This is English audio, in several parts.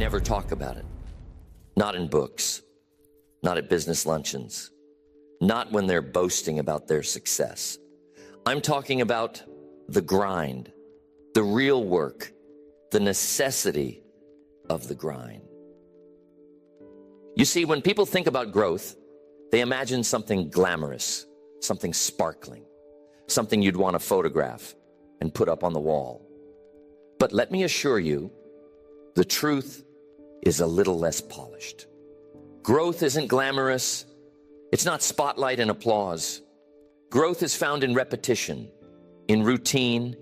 never talk about it. Not in books, not at business luncheons, not when they're boasting about their success. I'm talking about the grind, the real work, the necessity of the grind. You see, when people think about growth, they imagine something glamorous, something sparkling, something you'd want to photograph and put up on the wall. But let me assure you, the truth is a little less polished. Growth isn't glamorous. It's not spotlight and applause. Growth is found in repetition, in routine,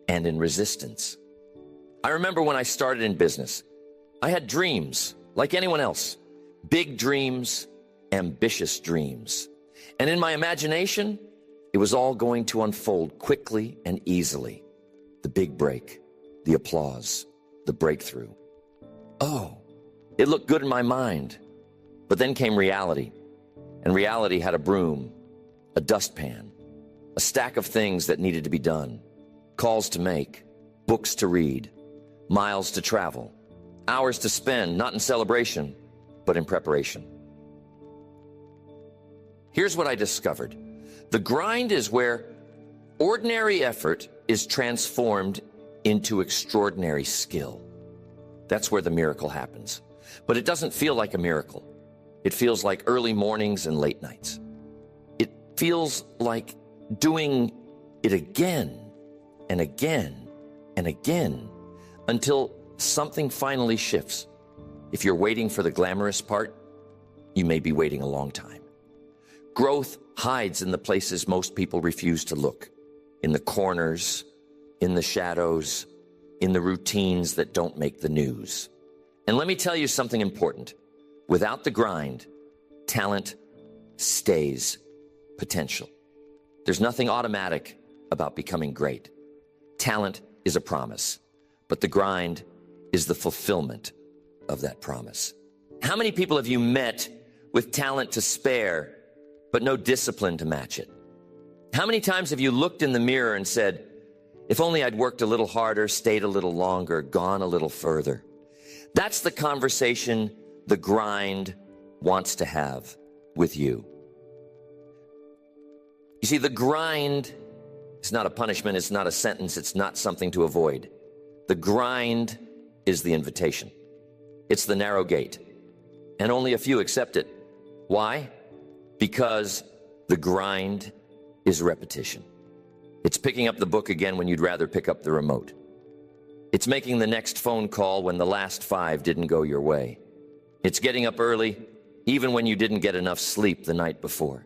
and in resistance. I remember when I started in business, I had dreams like anyone else. Big dreams, ambitious dreams. And in my imagination, it was all going to unfold quickly and easily. The big break, the applause, the breakthrough. Oh, it looked good in my mind. But then came reality. And reality had a broom, a dustpan, a stack of things that needed to be done, calls to make, books to read, miles to travel, hours to spend, not in celebration, but in preparation. Here's what I discovered. The grind is where ordinary effort is transformed into extraordinary skill. That's where the miracle happens. But it doesn't feel like a miracle. It feels like early mornings and late nights. It feels like doing it again and again and again until something finally shifts. If you're waiting for the glamorous part, you may be waiting a long time. Growth hides in the places most people refuse to look, in the corners, in the shadows, in the routines that don't make the news. And let me tell you something important. Without the grind, talent stays potential. There's nothing automatic about becoming great. Talent is a promise, but the grind is the fulfillment of that promise. How many people have you met with talent to spare, but no discipline to match it? How many times have you looked in the mirror and said, if only I'd worked a little harder, stayed a little longer, gone a little further? That's the conversation the grind wants to have with you. You see, the grind is not a punishment, it's not a sentence, it's not something to avoid. The grind is the invitation. It's the narrow gate, and only a few accept it. Why? Because the grind is repetition. It's picking up the book again when you'd rather pick up the remote. It's making the next phone call when the last 5 didn't go your way. It's getting up early, even when you didn't get enough sleep the night before.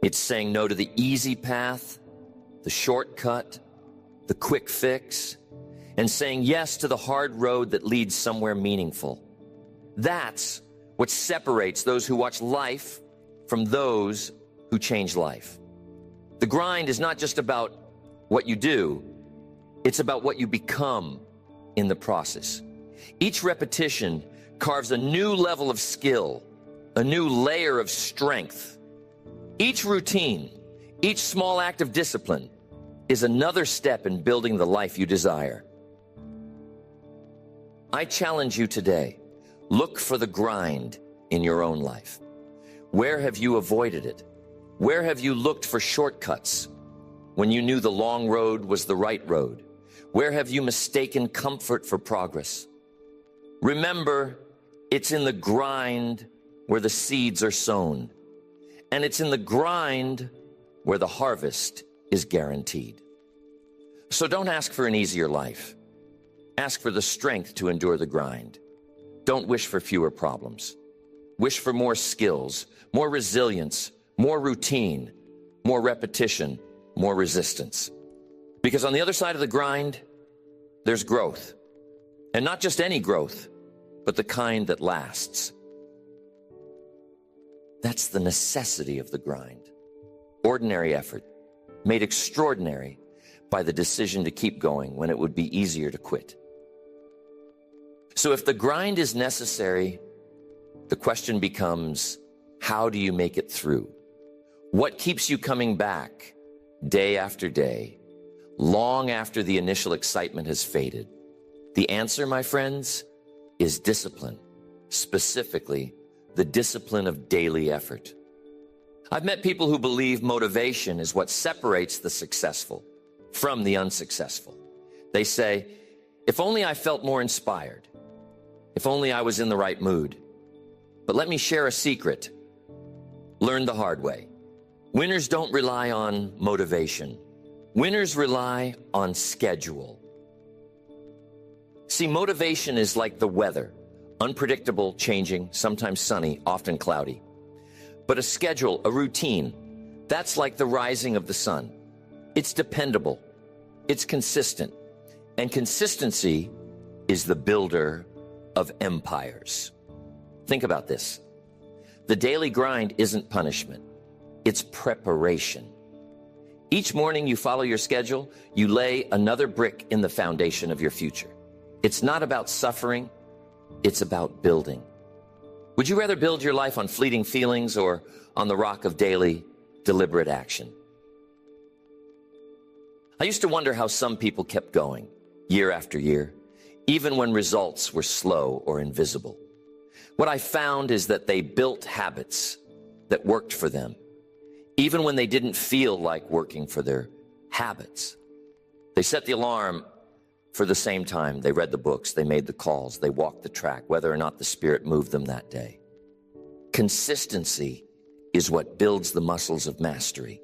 It's saying no to the easy path, the shortcut, the quick fix, and saying yes to the hard road that leads somewhere meaningful. That's what separates those who watch life from those who change life. The grind is not just about what you do, it's about what you become in the process. Each repetition carves a new level of skill, a new layer of strength. Each routine, each small act of discipline is another step in building the life you desire. I challenge you today, look for the grind in your own life. Where have you avoided it? Where have you looked for shortcuts when you knew the long road was the right road? Where have you mistaken comfort for progress? Remember, it's in the grind where the seeds are sown, and it's in the grind where the harvest is guaranteed. So don't ask for an easier life. Ask for the strength to endure the grind. Don't wish for fewer problems. Wish for more skills, more resilience, more routine, more repetition, more resistance. Because on the other side of the grind, there's growth. And not just any growth, but the kind that lasts. That's the necessity of the grind. Ordinary effort, made extraordinary by the decision to keep going when it would be easier to quit. So if the grind is necessary, the question becomes, how do you make it through? What keeps you coming back day after day, long after the initial excitement has faded? The answer, my friends, is discipline, specifically the discipline of daily effort. I've met people who believe motivation is what separates the successful from the unsuccessful. They say, if only I felt more inspired, if only I was in the right mood. But let me share a secret. Learn the hard way. Winners don't rely on motivation. Winners rely on schedule. See, motivation is like the weather, unpredictable, changing, sometimes sunny, often cloudy. But a schedule, a routine, that's like the rising of the sun. It's dependable, it's consistent, and consistency is the builder of empires. Think about this. The daily grind isn't punishment, it's preparation. Each morning you follow your schedule, you lay another brick in the foundation of your future. It's not about suffering, it's about building. Would you rather build your life on fleeting feelings or on the rock of daily, deliberate action? I used to wonder how some people kept going, year after year, even when results were slow or invisible. What I found is that they built habits that worked for them, even when they didn't feel like working for their habits. They set the alarm for the same time. They read the books, they made the calls, they walked the track, whether or not the Spirit moved them that day. Consistency is what builds the muscles of mastery.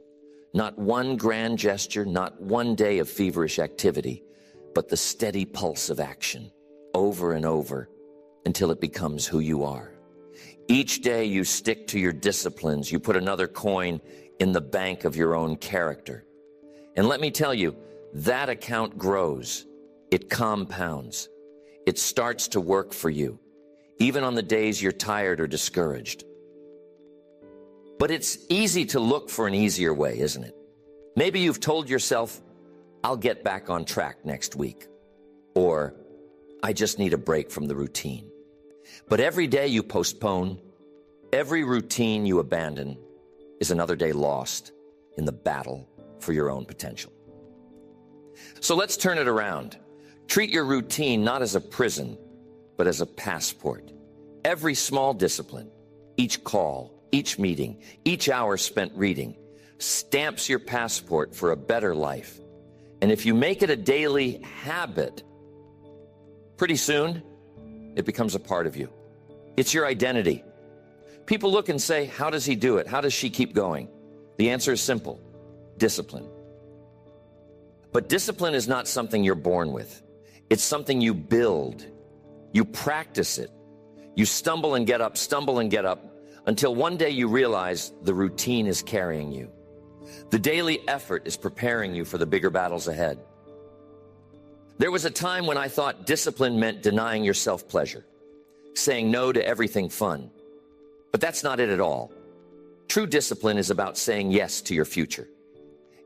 Not one grand gesture, not one day of feverish activity, but the steady pulse of action, over and over, until it becomes who you are. Each day you stick to your disciplines, you put another coin in the bank of your own character. And let me tell you, that account grows. It compounds. It starts to work for you, even on the days you're tired or discouraged. But it's easy to look for an easier way, isn't it? Maybe you've told yourself, I'll get back on track next week, or I just need a break from the routine. But every day you postpone, every routine you abandon is another day lost in the battle for your own potential. So let's turn it around. Treat your routine not as a prison, but as a passport. Every small discipline, each call, each meeting, each hour spent reading, stamps your passport for a better life. And if you make it a daily habit, pretty soon, it becomes a part of you. It's your identity. People look and say, how does he do it? How does she keep going? The answer is simple: discipline. But discipline is not something you're born with. It's something you build. You practice it. You stumble and get up, until one day you realize the routine is carrying you. The daily effort is preparing you for the bigger battles ahead. There was a time when I thought discipline meant denying yourself pleasure, saying no to everything fun. But that's not it at all. True discipline is about saying yes to your future.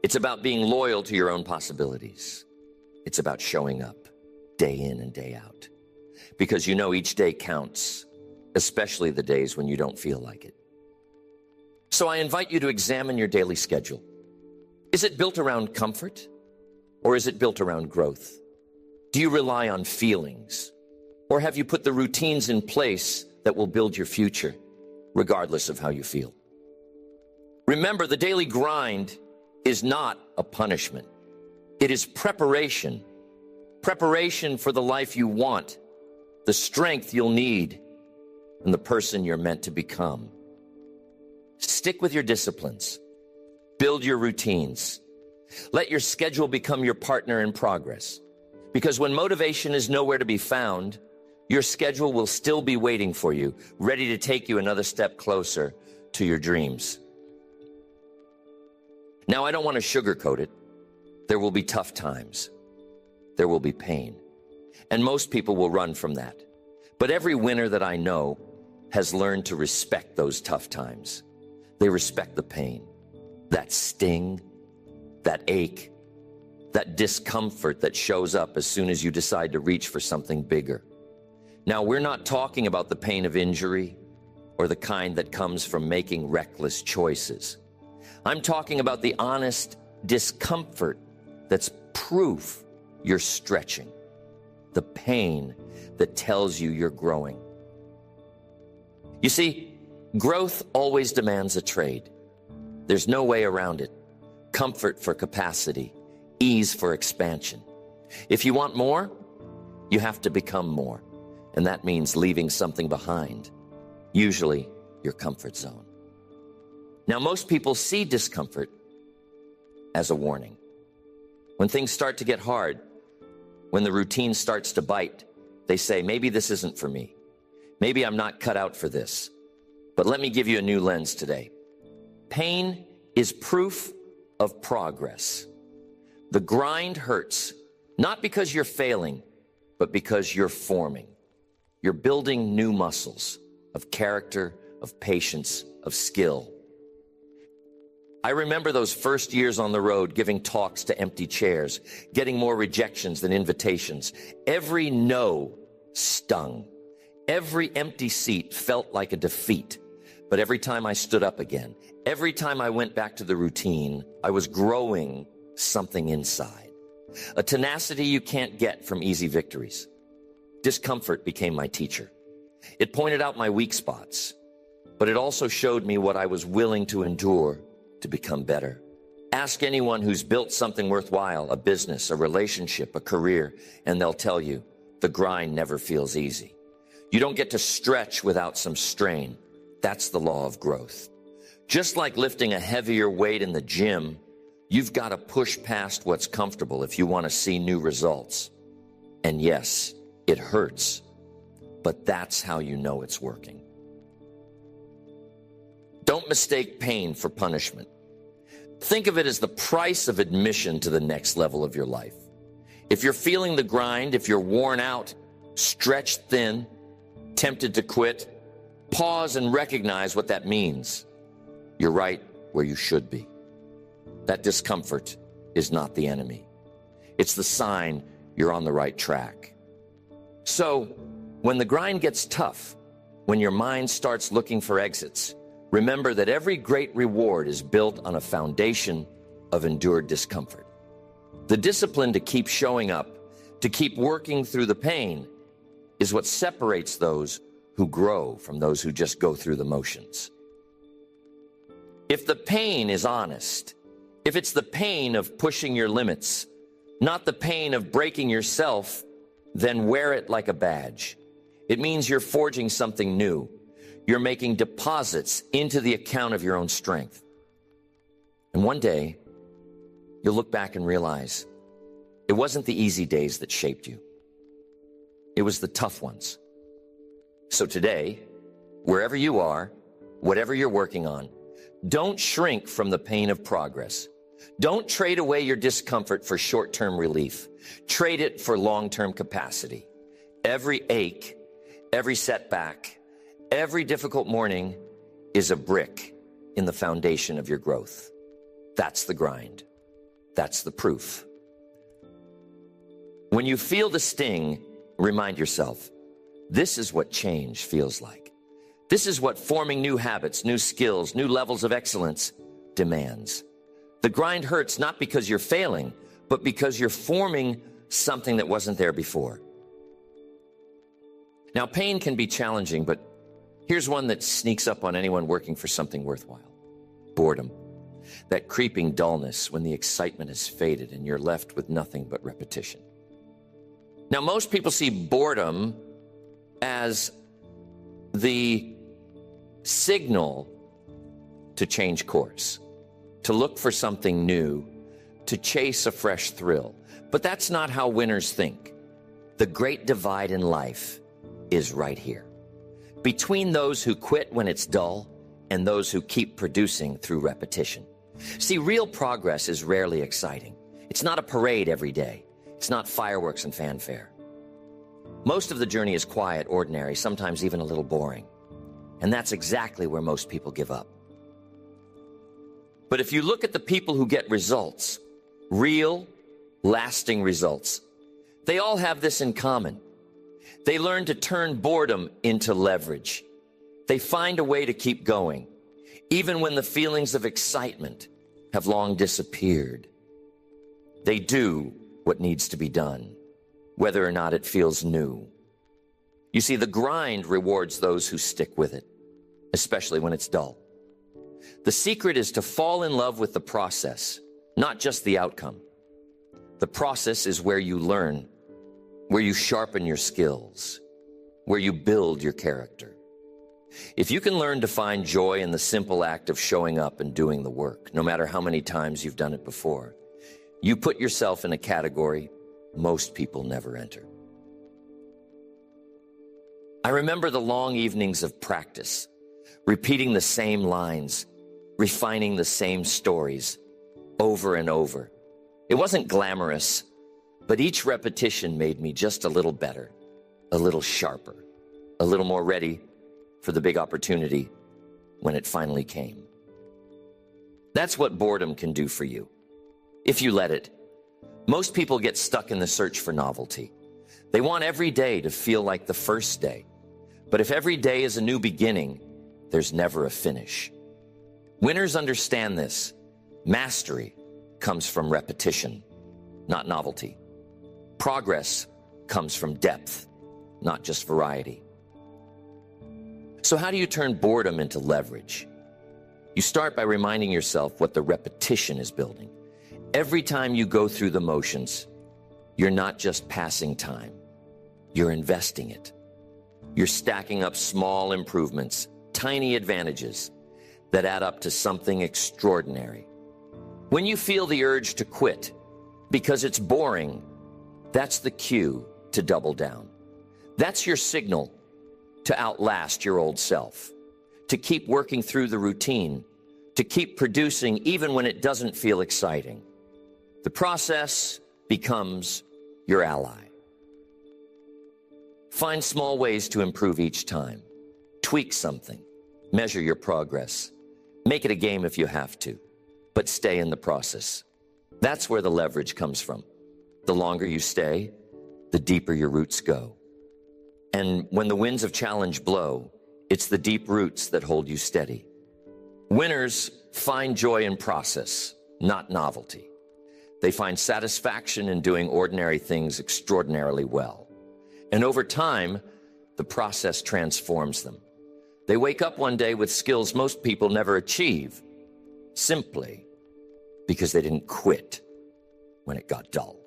It's about being loyal to your own possibilities. It's about showing up day in and day out, because you know each day counts, especially the days when you don't feel like it. So I invite you to examine your daily schedule. Is it built around comfort, or is it built around growth? Do you rely on feelings, or have you put the routines in place that will build your future, regardless of how you feel? Remember, the daily grind is not a punishment. It is preparation. Preparation for the life you want, the strength you'll need, and the person you're meant to become. Stick with your disciplines. Build your routines. Let your schedule become your partner in progress. Because when motivation is nowhere to be found, your schedule will still be waiting for you, ready to take you another step closer to your dreams. Now, I don't want to sugarcoat it. There will be tough times. There will be pain. And most people will run from that. But every winner that I know has learned to respect those tough times. They respect the pain, that sting, that ache, that discomfort that shows up as soon as you decide to reach for something bigger. Now, we're not talking about the pain of injury or the kind that comes from making reckless choices. I'm talking about the honest discomfort that's proof you're stretching. the pain that tells you you're growing. You see, growth always demands a trade. There's no way around it. Comfort for capacity, ease for expansion. If you want more, you have to become more. And that means leaving something behind, usually your comfort zone. Now, most people see discomfort as a warning. When things start to get hard, when the routine starts to bite, they say, maybe this isn't for me. Maybe I'm not cut out for this. But let me give you a new lens today. Pain is proof of progress. The grind hurts, not because you're failing, but because you're forming. You're building new muscles of character, of patience, of skill. I remember those first years on the road giving talks to empty chairs, getting more rejections than invitations. Every no stung. Every empty seat felt like a defeat. But every time I stood up again, every time I went back to the routine, I was growing something inside. A tenacity you can't get from easy victories. Discomfort became my teacher. It pointed out my weak spots, but it also showed me what I was willing to endure to become better. Ask anyone who's built something worthwhile, a business, a relationship, a career, and they'll tell you the grind never feels easy. You don't get to stretch without some strain. That's the law of growth. Just like lifting a heavier weight in the gym, you've got to push past what's comfortable if you want to see new results. And yes, it hurts, but that's how you know it's working. Don't mistake pain for punishment. Think of it as the price of admission to the next level of your life. If you're feeling the grind, if you're worn out, stretched thin, tempted to quit, pause and recognize what that means. You're right where you should be. That discomfort is not the enemy. It's the sign you're on the right track. So, when the grind gets tough, when your mind starts looking for exits, remember that every great reward is built on a foundation of endured discomfort. The discipline to keep showing up, to keep working through the pain, is what separates those who grow from those who just go through the motions. If the pain is honest, if it's the pain of pushing your limits, not the pain of breaking yourself, then wear it like a badge. It means you're forging something new. You're making deposits into the account of your own strength. And one day, you'll look back and realize it wasn't the easy days that shaped you. It was the tough ones. So today, wherever you are, whatever you're working on, don't shrink from the pain of progress. Don't trade away your discomfort for short-term relief. Trade it for long-term capacity. Every ache, every setback, every difficult morning is a brick in the foundation of your growth. That's the grind. That's the proof. When you feel the sting, remind yourself, this is what change feels like. This is what forming new habits, new skills, new levels of excellence demands. The grind hurts not because you're failing, but because you're forming something that wasn't there before. Now, pain can be challenging, but here's one that sneaks up on anyone working for something worthwhile. Boredom. That creeping dullness when the excitement has faded and you're left with nothing but repetition. Now, most people see boredom as the signal to change course, to look for something new, to chase a fresh thrill. But that's not how winners think. The great divide in life is right here, between those who quit when it's dull and those who keep producing through repetition. See, real progress is rarely exciting. It's not a parade every day. It's not fireworks and fanfare. Most of the journey is quiet, ordinary, sometimes even a little boring. And that's exactly where most people give up. But if you look at the people who get results, real, lasting results, they all have this in common. They learn to turn boredom into leverage. They find a way to keep going, even when the feelings of excitement have long disappeared. They do what needs to be done. whether or not it feels new. You see, the grind rewards those who stick with it, especially when it's dull. The secret is to fall in love with the process, not just the outcome. The process is where you learn, where you sharpen your skills, where you build your character. If you can learn to find joy in the simple act of showing up and doing the work, no matter how many times you've done it before, you put yourself in a category most people never enter. I remember the long evenings of practice, repeating the same lines, refining the same stories over and over. It wasn't glamorous, but each repetition made me just a little better, a little sharper, a little more ready for the big opportunity when it finally came. That's what boredom can do for you, if you let it. Most people get stuck in the search for novelty. They want every day to feel like the first day. But if every day is a new beginning, there's never a finish. Winners understand this. Mastery comes from repetition, not novelty. Progress comes from depth, not just variety. So how do you turn boredom into leverage? You start by reminding yourself what the repetition is building. Every time you go through the motions, you're not just passing time, you're investing it. You're stacking up small improvements, tiny advantages that add up to something extraordinary. When you feel the urge to quit because it's boring, that's the cue to double down. That's your signal to outlast your old self, to keep working through the routine, to keep producing even when it doesn't feel exciting. The process becomes your ally. Find small ways to improve each time. Tweak something. Measure your progress. Make it a game if you have to, but stay in the process. That's where the leverage comes from. The longer you stay, the deeper your roots go. And when the winds of challenge blow, it's the deep roots that hold you steady. Winners find joy in process, not novelty. They find satisfaction in doing ordinary things extraordinarily well. And over time, the process transforms them. They wake up one day with skills most people never achieve, simply because they didn't quit when it got dull.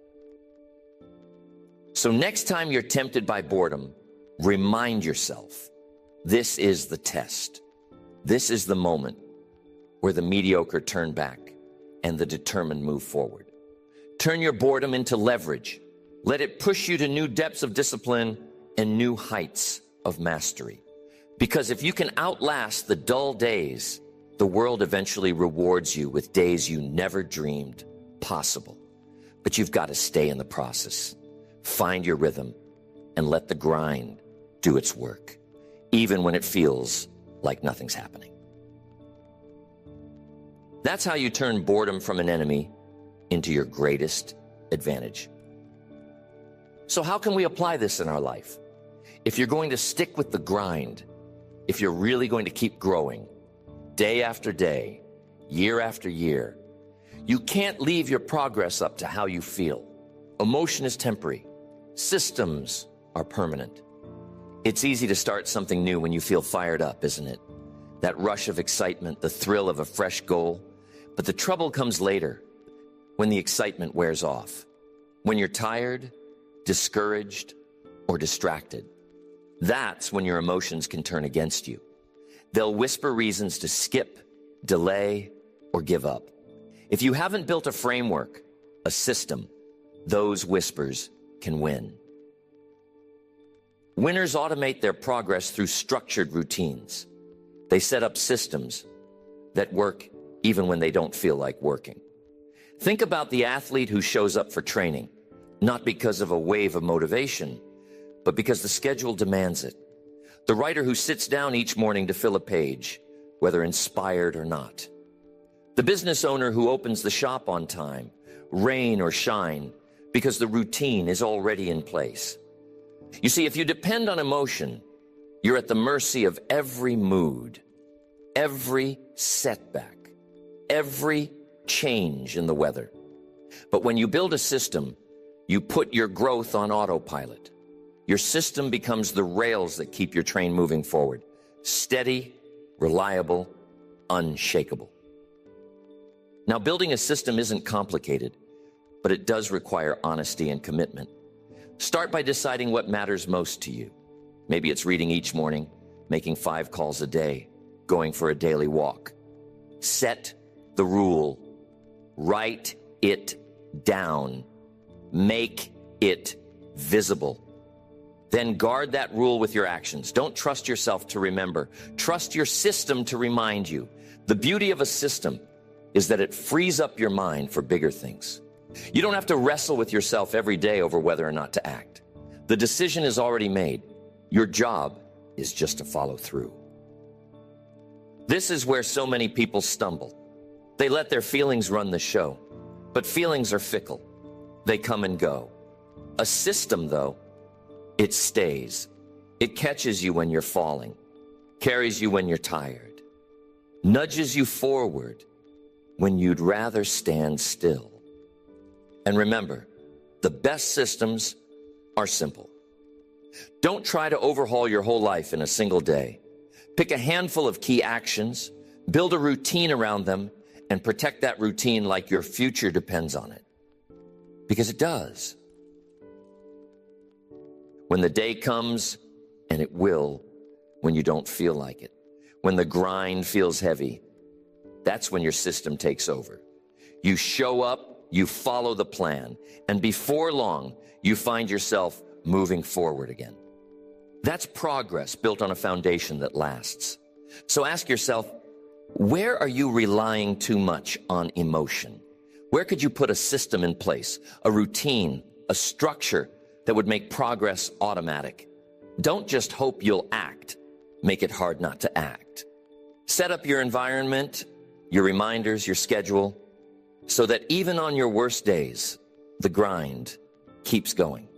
So next time you're tempted by boredom, remind yourself, this is the test. This is the moment where the mediocre turn back and the determined move forward. Turn your boredom into leverage. Let it push you to new depths of discipline and new heights of mastery. Because if you can outlast the dull days, the world eventually rewards you with days you never dreamed possible. But you've got to stay in the process. Find your rhythm and let the grind do its work, even when it feels like nothing's happening. That's how you turn boredom from an enemy into your greatest advantage. So how can we apply this in our life? If you're going to stick with the grind, if you're really going to keep growing, day after day, year after year, you can't leave your progress up to how you feel. Emotion is temporary. Systems are permanent. It's easy to start something new when you feel fired up, isn't it? That rush of excitement, the thrill of a fresh goal. But the trouble comes later, when the excitement wears off, when you're tired, discouraged, or distracted. That's when your emotions can turn against you. They'll whisper reasons to skip, delay, or give up. If you haven't built a framework, a system, those whispers can win. Winners automate their progress through structured routines. They set up systems that work even when they don't feel like working. Think about the athlete who shows up for training, not because of a wave of motivation, but because the schedule demands it. The writer who sits down each morning to fill a page, whether inspired or not. The business owner who opens the shop on time, rain or shine, because the routine is already in place. You see, if you depend on emotion, you're at the mercy of every mood, every setback, every change in the weather. But when you build a system, You put your growth on autopilot. Your system becomes the rails that keep your train moving forward. Steady, reliable, unshakable. Now, building a system isn't complicated, but it does require honesty and commitment. Start by deciding what matters most to you. Maybe it's reading each morning, making 5 calls a day, going for a daily walk. Set the rule. Write it down. Make it visible. Then guard that rule with your actions. Don't trust yourself to remember. Trust your system to remind you. The beauty of a system is that it frees up your mind for bigger things. You don't have to wrestle with yourself every day over whether or not to act. The decision is already made. Your job is just to follow through. This is where so many people stumble. They let their feelings run the show, but feelings are fickle. They come and go. A system, though, it stays. It catches you when you're falling, carries you when you're tired, nudges you forward when you'd rather stand still. And remember, the best systems are simple. Don't try to overhaul your whole life in a single day. Pick a handful of key actions, build a routine around them, and protect that routine like your future depends on it. Because it does. When the day comes, and it will, when you don't feel like it, when the grind feels heavy, that's when your system takes over. You show up, you follow the plan, and before long, you find yourself moving forward again. That's progress built on a foundation that lasts. So ask yourself, where are you relying too much on emotion? Where could you put a system in place, a routine, a structure that would make progress automatic? Don't just hope you'll act. Make it hard not to act. Set up your environment, your reminders, your schedule, so that even on your worst days, the grind keeps going.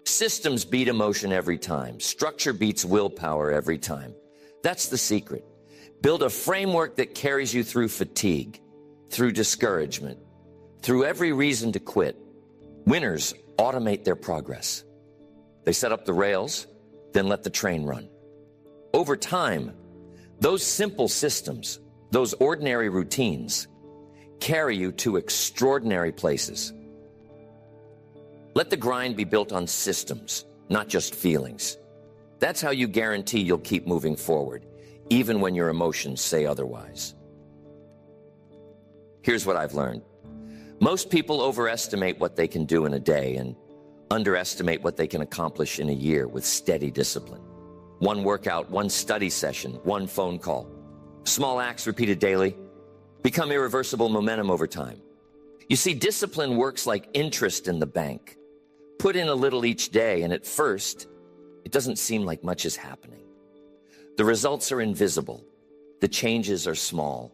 Systems beat emotion every time. Structure beats willpower every time. That's the secret. Build a framework that carries you through fatigue, through discouragement, through every reason to quit. Winners automate their progress. They set up the rails, then let the train run. Over time, those simple systems, those ordinary routines, carry you to extraordinary places. Let the grind be built on systems, not just feelings. That's how you guarantee you'll keep moving forward, even when your emotions say otherwise. Here's what I've learned. Most people overestimate what they can do in a day and underestimate what they can accomplish in a year with steady discipline. One workout, one study session, one phone call. Small acts repeated daily become irreversible momentum over time. You see, discipline works like interest in the bank. Put in a little each day, and at first, it doesn't seem like much is happening. The results are invisible. The changes are small.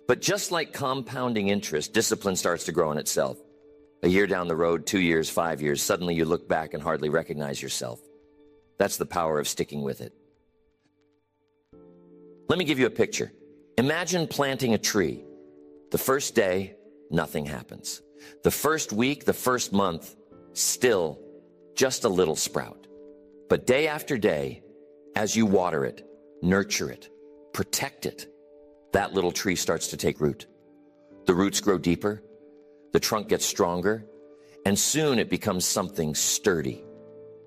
But just like compounding interest, discipline starts to grow in itself. A year down the road, 2 years, 5 years, suddenly you look back and hardly recognize yourself. That's the power of sticking with it. Let me give you a picture. Imagine planting a tree. The first day, nothing happens. The first week, the first month, still just a little sprout. But day after day, as you water it, nurture it, protect it, that little tree starts to take root. The roots grow deeper, the trunk gets stronger, and soon it becomes something sturdy,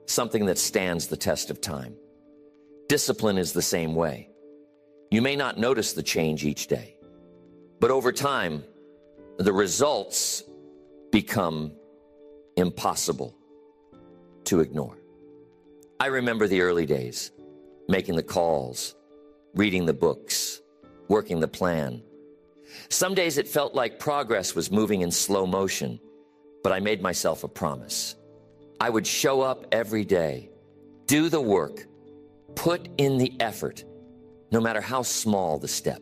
something that stands the test of time. Discipline is the same way. You may not notice the change each day, but over time, the results become impossible to ignore. I remember the early days, making the calls, reading the books, working the plan. Some days it felt like progress was moving in slow motion, but I made myself a promise. I would show up every day, do the work, put in the effort, no matter how small the step.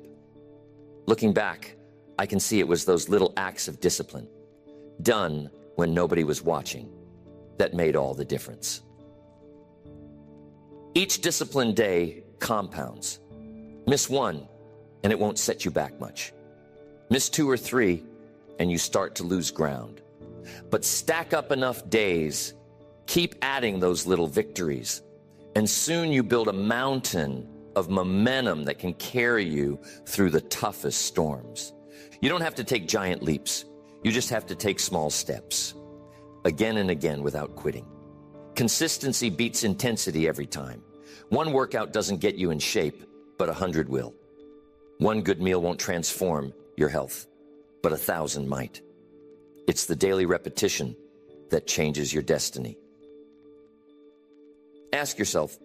Looking back, I can see it was those little acts of discipline, done when nobody was watching, that made all the difference. Each disciplined day compounds. Miss one, and it won't set you back much. Miss 2 or 3, and you start to lose ground. But stack up enough days, keep adding those little victories, and soon you build a mountain of momentum that can carry you through the toughest storms. You don't have to take giant leaps. You just have to take small steps, again and again without quitting. Consistency beats intensity every time. One workout doesn't get you in shape, but 100 will. One good meal won't transform your health, but 1,000 might. It's the daily repetition that changes your destiny. Ask yourself,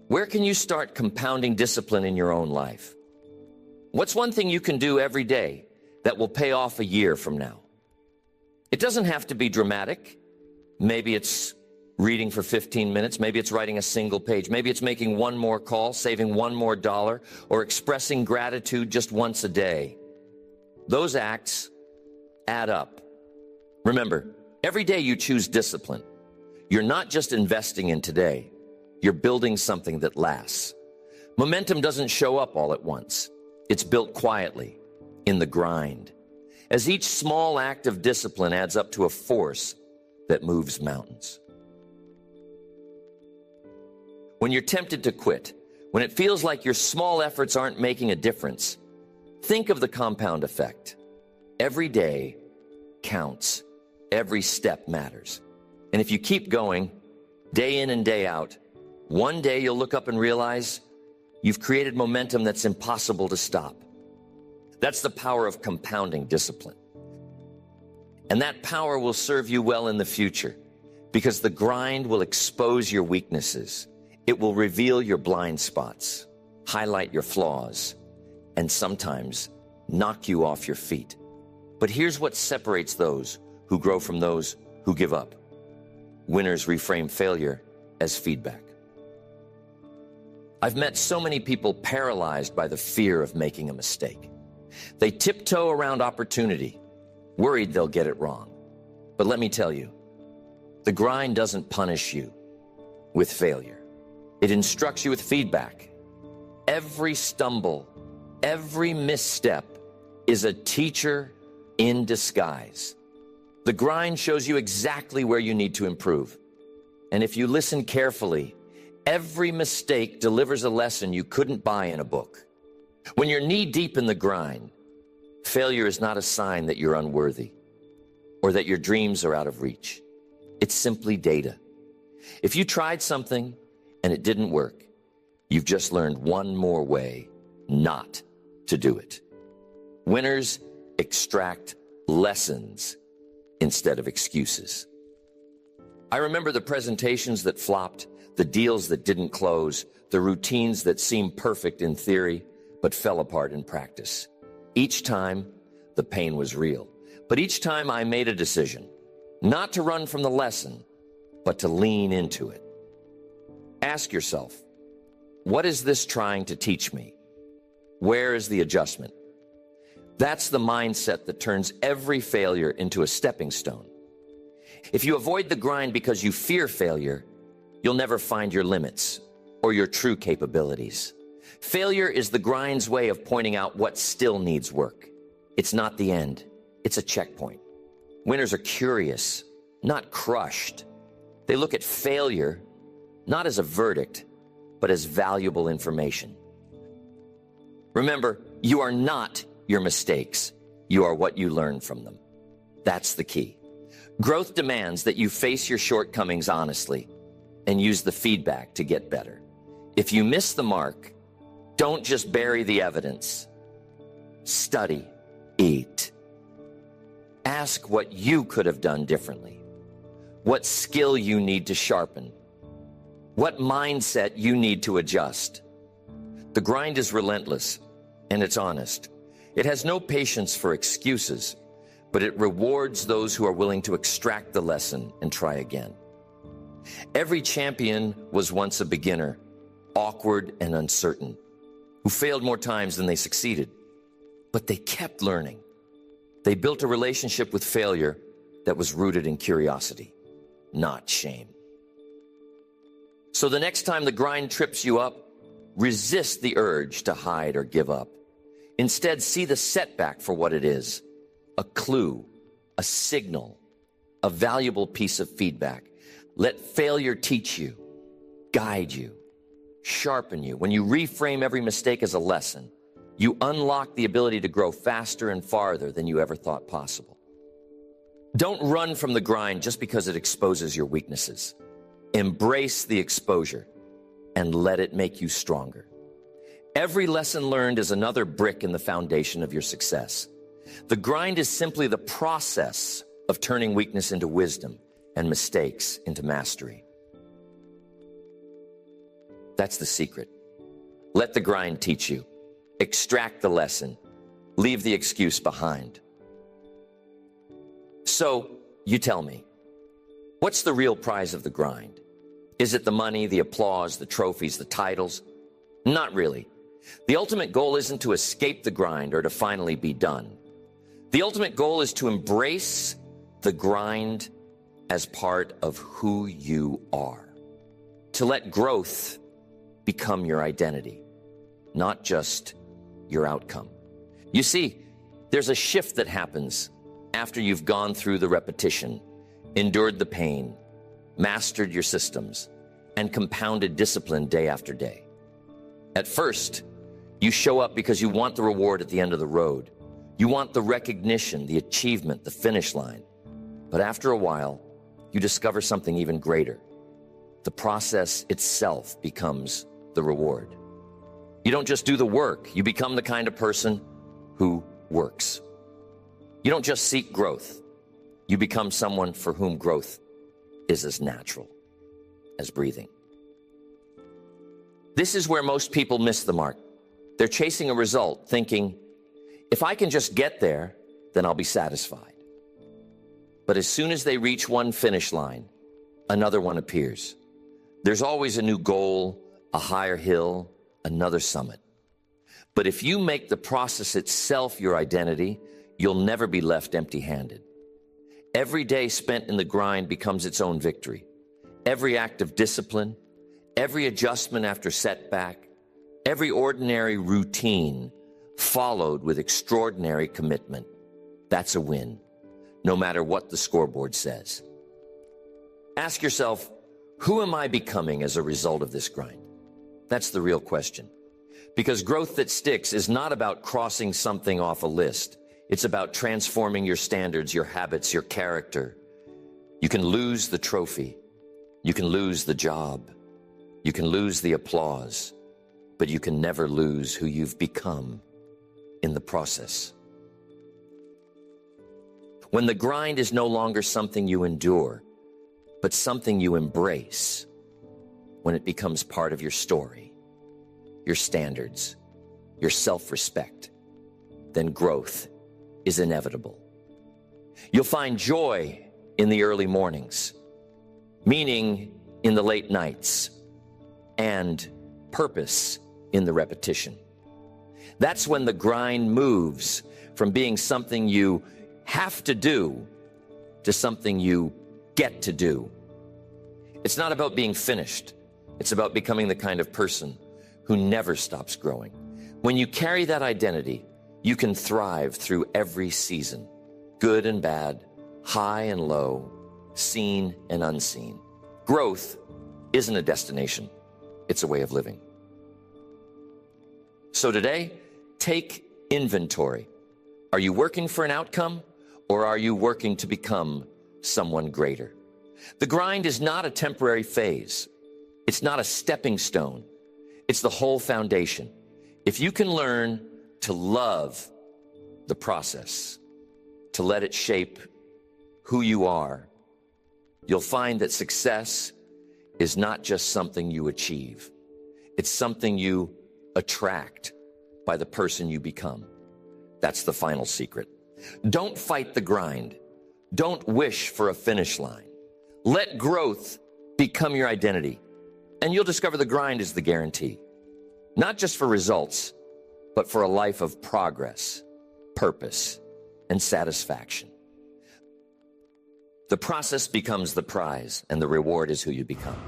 where can you start compounding discipline in your own life? What's one thing you can do every day that will pay off a year from now? It doesn't have to be dramatic. Maybe it's reading for 15 minutes. Maybe it's writing a single page. Maybe it's making one more call, saving one more dollar, or expressing gratitude just once a day. Those acts add up. Remember, every day you choose discipline. You're not just investing in today. You're building something that lasts. Momentum doesn't show up all at once. It's built quietly, in the grind. As each small act of discipline adds up to a force that moves mountains. When you're tempted to quit, when it feels like your small efforts aren't making a difference, think of the compound effect. Every day counts. Every step matters. And if you keep going, day in and day out, one day you'll look up and realize you've created momentum that's impossible to stop. That's the power of compounding discipline. And that power will serve you well in the future because the grind will expose your weaknesses. It will reveal your blind spots, highlight your flaws, and sometimes knock you off your feet. But here's what separates those who grow from those who give up. Winners reframe failure as feedback. I've met so many people paralyzed by the fear of making a mistake. They tiptoe around opportunity, worried they'll get it wrong. But let me tell you, the grind doesn't punish you with failure. It instructs you with feedback. Every stumble, every misstep is a teacher in disguise. The grind shows you exactly where you need to improve. And if you listen carefully, every mistake delivers a lesson you couldn't buy in a book. When you're knee-deep in the grind, failure is not a sign that you're unworthy or that your dreams are out of reach. It's simply data. If you tried something and it didn't work, you've just learned one more way not to do it. Winners extract lessons instead of excuses. I remember the presentations that flopped, the deals that didn't close, the routines that seemed perfect in theory but fell apart in practice. Each time, the pain was real. But each time I made a decision, not to run from the lesson, but to lean into it. Ask yourself, what is this trying to teach me? Where is the adjustment? That's the mindset that turns every failure into a stepping stone. If you avoid the grind because you fear failure, you'll never find your limits or your true capabilities. Failure is the grind's way of pointing out what still needs work. It's not the end. It's a checkpoint. Winners are curious, not crushed. They look at failure not as a verdict, but as valuable information. Remember, you are not your mistakes. You are what you learn from them. That's the key. Growth demands that you face your shortcomings honestly and use the feedback to get better. If you miss the mark, don't just bury the evidence. Study, eat. Ask what you could have done differently, what skill you need to sharpen, what mindset you need to adjust. The grind is relentless and it's honest. It has no patience for excuses, but it rewards those who are willing to extract the lesson and try again. Every champion was once a beginner, awkward and uncertain, who failed more times than they succeeded. But they kept learning. They built a relationship with failure that was rooted in curiosity, not shame. So the next time the grind trips you up, resist the urge to hide or give up. Instead, see the setback for what it is, a clue, a signal a valuable piece of feedback. Let failure teach you, guide you, sharpen you. When you reframe every mistake as a lesson, you unlock the ability to grow faster and farther than you ever thought possible. Don't run from the grind just because it exposes your weaknesses. Embrace the exposure and let it make you stronger. Every lesson learned is another brick in the foundation of your success. The grind is simply the process of turning weakness into wisdom and mistakes into mastery. That's the secret. Let the grind teach you. Extract the lesson. Leave the excuse behind. So, you tell me, what's the real prize of the grind? Is it the money, the applause, the trophies, the titles? Not really. The ultimate goal isn't to escape the grind or to finally be done. The ultimate goal is to embrace the grind as part of who you are. To let growth become your identity, not just your outcome. You see, there's a shift that happens after you've gone through the repetition, endured the pain, mastered your systems, and compounded discipline day after day. At first, you show up because you want the reward at the end of the road. You want the recognition, the achievement, the finish line. But after a while, you discover something even greater. The process itself becomes the reward. You don't just do the work, you become the kind of person who works. You don't just seek growth, you become someone for whom growth is as natural as breathing. This is where most people miss the mark. They're chasing a result, thinking, if I can just get there, then I'll be satisfied. But as soon as they reach one finish line, another one appears. There's always a new goal, a higher hill, another summit. But if you make the process itself your identity, you'll never be left empty-handed. Every day spent in the grind becomes its own victory. Every act of discipline, every adjustment after setback, every ordinary routine followed with extraordinary commitment. That's a win, no matter what the scoreboard says. Ask yourself, who am I becoming as a result of this grind? That's the real question. Because growth that sticks is not about crossing something off a list. It's about transforming your standards, your habits, your character. You can lose the trophy. You can lose the job. You can lose the applause. But you can never lose who you've become in the process. When the grind is no longer something you endure, but something you embrace, when it becomes part of your story, your standards, your self-respect, then growth is inevitable. You'll find joy in the early mornings, meaning in the late nights, and purpose in the repetition. That's when the grind moves from being something you have to do to something you get to do. It's not about being finished. It's about becoming the kind of person who never stops growing. When you carry that identity, you can thrive through every season, good and bad, high and low, seen and unseen. Growth isn't a destination, it's a way of living. So today, take inventory. Are you working for an outcome, or are you working to become someone greater? The grind is not a temporary phase. It's not a stepping stone. It's the whole foundation. If you can learn to love the process, to let it shape who you are, you'll find that success is not just something you achieve. It's something you attract by the person you become. That's the final secret. Don't fight the grind. Don't wish for a finish line. Let growth become your identity, and you'll discover the grind is the guarantee. Not just for results, but for a life of progress, purpose, and satisfaction. The process becomes the prize, and the reward is who you become.